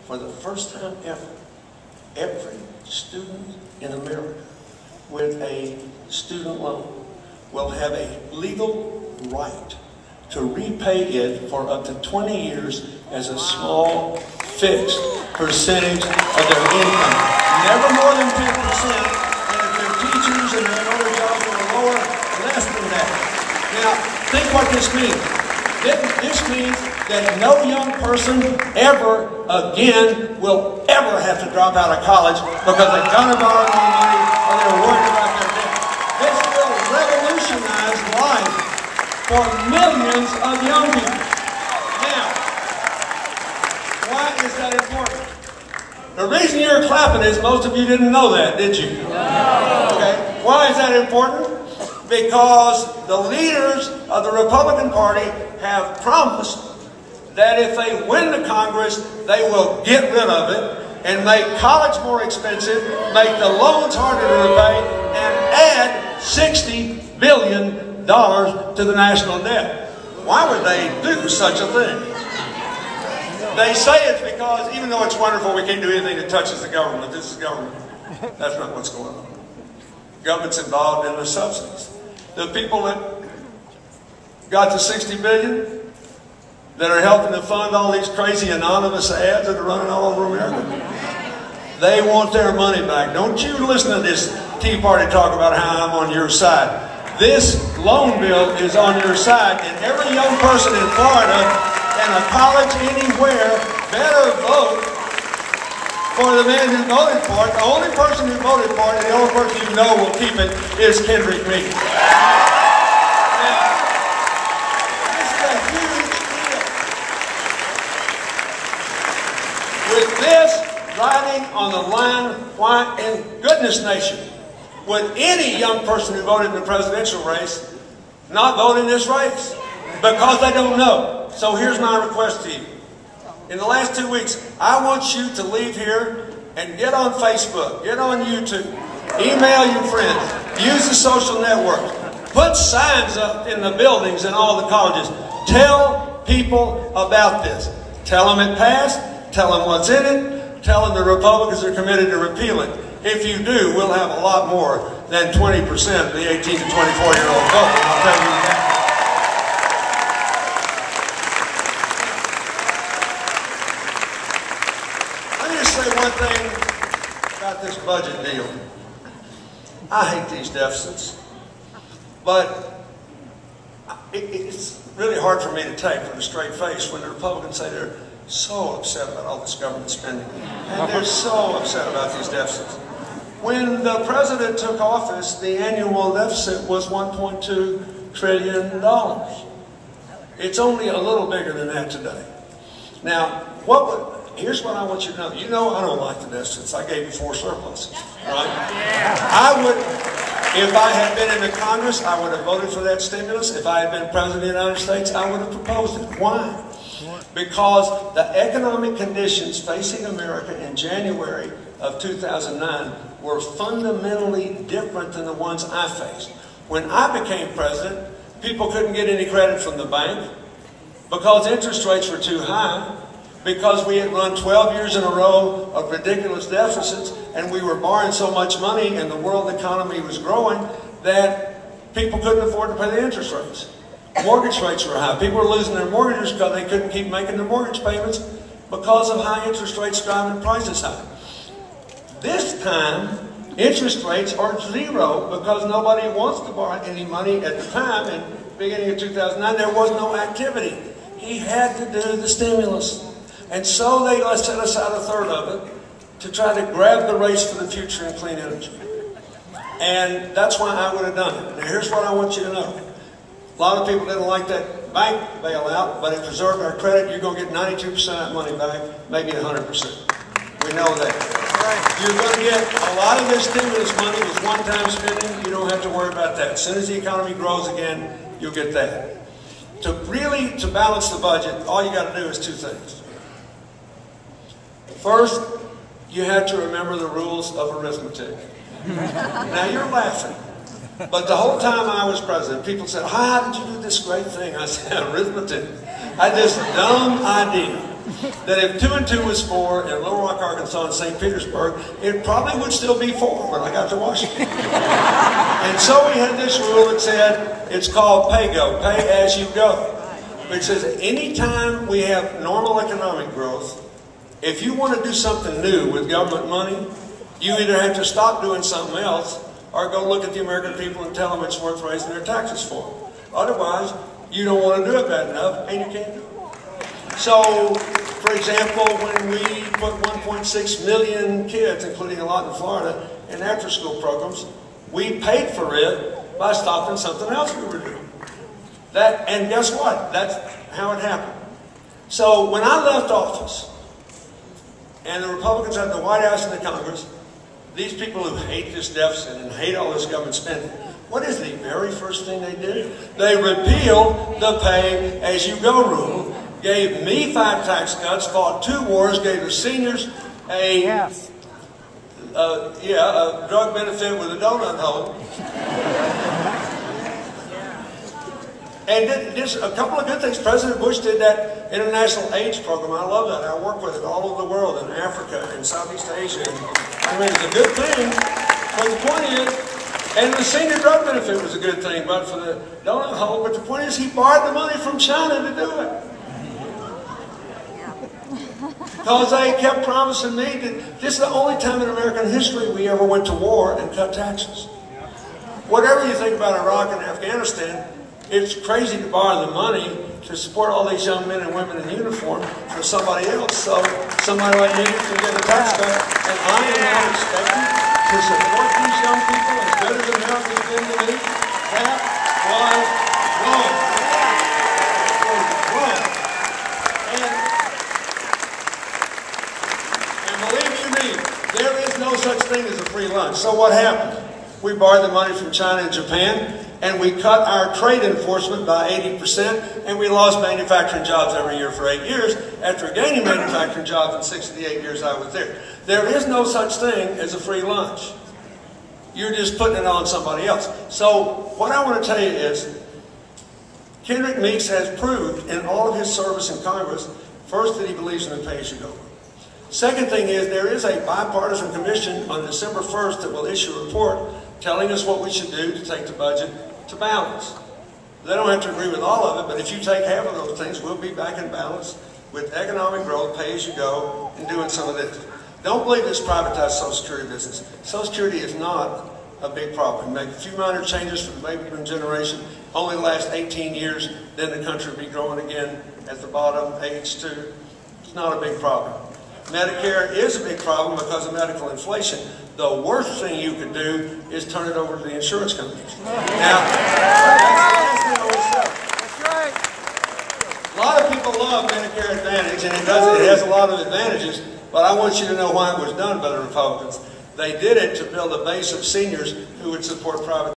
for the first time ever, every student in America with a student loan will have a legal right to repay it for up to 20 years as a small, fixed percentage of their income. Never more than 10%, and if they're teachers and they're in other jobs that are lower, less than that. Now, think what this means. This means that no young person ever again will ever have to drop out of college because they're going to borrow more money or they're worried about their debt. This will revolutionize life for millions of young people. Now, why is that important? The reason you're clapping is most of you didn't know that, did you? No. Okay. Why is that important? Because the leaders of the Republican Party have promised that if they win the Congress, they will get rid of it and make college more expensive, make the loans harder to repay, and add $60 billion to the national debt. Why would they do such a thing? They say it's because, even though it's wonderful, we can't do anything that touches the government. This is government. That's not what's going on. Government's involved in the subsidies. The people that got the $60 billion that are helping to fund all these crazy anonymous ads that are running all over America, they want their money back. Don't you listen to this Tea Party talk about how I'm on your side. This loan bill is on your side, and every young person in Florida and a college anywhere better vote for the man who voted for it. The only person who voted for it, and the only person you know will keep it, is Kendrick, Meek. Now, this is a huge deal. With this riding on the line, why in goodness nation would any young person who voted in the presidential race not vote in this race? Because they don't know. So here's my request to you. In the last 2 weeks, I want you to leave here and get on Facebook, get on YouTube, email your friends, use the social networks, put signs up in the buildings in all the colleges. Tell people about this. Tell them it passed, tell them what's in it, tell them the Republicans are committed to repeal it. If you do, we'll have a lot more than 20% of the 18 to 24-year-old vote. I'll tell you that. Let me just say one thing about this budget deal. I hate these deficits, but it's really hard for me to take with a straight face when the Republicans say they're so upset about all this government spending, and they're so upset about these deficits. When the president took office, the annual deficit was $1.2 trillion. It's only a little bigger than that today. Now, here's what I want you to know. You know I don't like the deficits. I gave you 4 surpluses, right? I would, if I had been in the Congress, I would have voted for that stimulus. If I had been president of the United States, I would have proposed it. Why? Because the economic conditions facing America in January of 2009 were fundamentally different than the ones I faced. When I became president, people couldn't get any credit from the bank because interest rates were too high, because we had run 12 years in a row of ridiculous deficits, and we were borrowing so much money and the world economy was growing that people couldn't afford to pay the interest rates. Mortgage rates were high. People were losing their mortgages because they couldn't keep making their mortgage payments because of high interest rates driving prices high. This time, interest rates are 0 because nobody wants to borrow any money at the time. In the beginning of 2009, there was no activity. He had to do the stimulus. And so they set aside a third of it to try to grab the race for the future in clean energy. And that's why I would have done it. Now here's what I want you to know. A lot of people didn't like that bank bailout, but it preserved our credit. You're going to get 92% of that money back, maybe 100%. We know that. You're going to get a lot of this stimulus money with one-time spending. You don't have to worry about that. As soon as the economy grows again, you'll get that. To balance the budget, all you got to do is 2 things. First, you have to remember the rules of arithmetic. Now you're laughing, but the whole time I was president, people said, "How did you do this great thing?" I said, "Arithmetic." I had this dumb idea that if 2 and 2 was 4 in Little Rock, Arkansas and St. Petersburg, it probably would still be 4 when I got to Washington. And so we had this rule that said, it's called pay-go, pay as you go. Which says anytime we have normal economic growth, if you want to do something new with government money, you either have to stop doing something else or go look at the American people and tell them it's worth raising their taxes for. Otherwise, you don't want to do it bad enough, and you can't do it. So, for example, when we put 1.6 million kids, including a lot in Florida, in after-school programs, we paid for it by stopping something else we were doing. And guess what? That's how it happened. So when I left office, and the Republicans had the White House and the Congress, these people who hate this deficit and hate all this government spending, what is the very first thing they did? They repealed the pay-as-you-go rule, gave me 5 tax cuts, fought 2 wars, gave the seniors a drug benefit with a donut hole. And did a couple of good things. President Bush did that international AIDS program. I love that. I work with it all over the world, in Africa and Southeast Asia. I mean, it's a good thing. But the point is, and the senior drug benefit was a good thing, but for the donut hole. But the point is, he borrowed the money from China to do it. Because they kept promising me that this is the only time in American history we ever went to war and cut taxes. Whatever you think about Iraq and Afghanistan, it's crazy to borrow the money to support all these young men and women in uniform for somebody else. So somebody like me can get a tax cut, and I am not expecting to support these young people as good as America's been to me. That was wrong. And believe you me, there is no such thing as a free lunch. So what happened? We borrowed the money from China and Japan, and we cut our trade enforcement by 80%, and we lost manufacturing jobs every year for 8 years, after gaining manufacturing jobs in 68 years I was there. There is no such thing as a free lunch. You're just putting it on somebody else. So what I want to tell you is, Kendrick Meek has proved in all of his service in Congress, first, that he believes in the pay-as-you-go. Second thing is, there is a bipartisan commission on December 1st that will issue a report telling us what we should do to take the budget to balance. They don't have to agree with all of it, but if you take half of those things, we'll be back in balance with economic growth, pay-as-you-go, and doing some of this. Don't believe this privatized Social Security business. Social Security is not a big problem. Make a few minor changes for the baby boom generation, only last 18 years, then the country will be growing again at the bottom, age 2. It's not a big problem. Medicare is a big problem because of medical inflation. The worst thing you could do is turn it over to the insurance companies. Now, that's right. A lot of people love Medicare Advantage, and it has a lot of advantages, but I want you to know why it was done by the Republicans. They did it to build a base of seniors who would support private